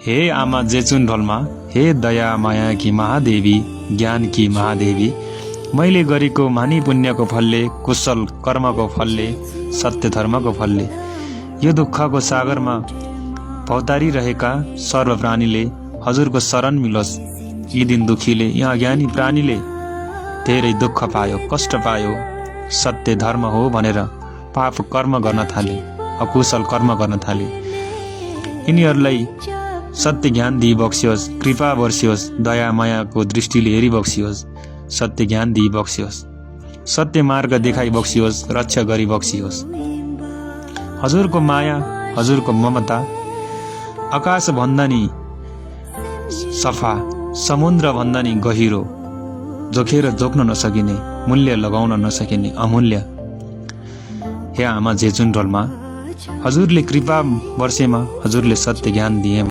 हे आमा जेचुन ढोलमा, हे दया माया की महादेवी, ज्ञान की महादेवी, मैले गरेको मानी पुण्यको फलले, कुशल कर्मको फलले, सत्य धर्मको फलले, यो दुःखको सागरमा भौतारिरहेका सर्व प्राणीले हजुरको शरण मिलोस्। यी दिन दुखीले, यहाँ ज्ञानी प्राणीले धेरै दुःख पायो, कष्ट पायो, सत्य धर्म हो भनेर पाप कर्म गर्न थाले, अकुशल कर्म गर्न थाले। यिनीहरूलाई सत्य ज्ञान दिई बक्सियोस्, कृपा वर्षियोस्, दया मायाको दृष्टिले हेरी बक्सियोस्, सत्य ज्ञान दिई बक्सियोस्, सत्य मार्ग देखाई बक्सियोस्, रक्षा गरी बक्सियोस्। हजुरको माया, हजुरको ममता आकाश भन्दा नि सफा, समुद्र भन्दा नि गहिरो, जोखेर जोक्न नसकिने, मूल्य लगाउन नसकिने अमूल्य। हे आमा जेचुन ढोलमा, हजुरले कृपा वर्षेमा हजुरले सत्य ज्ञान दिए।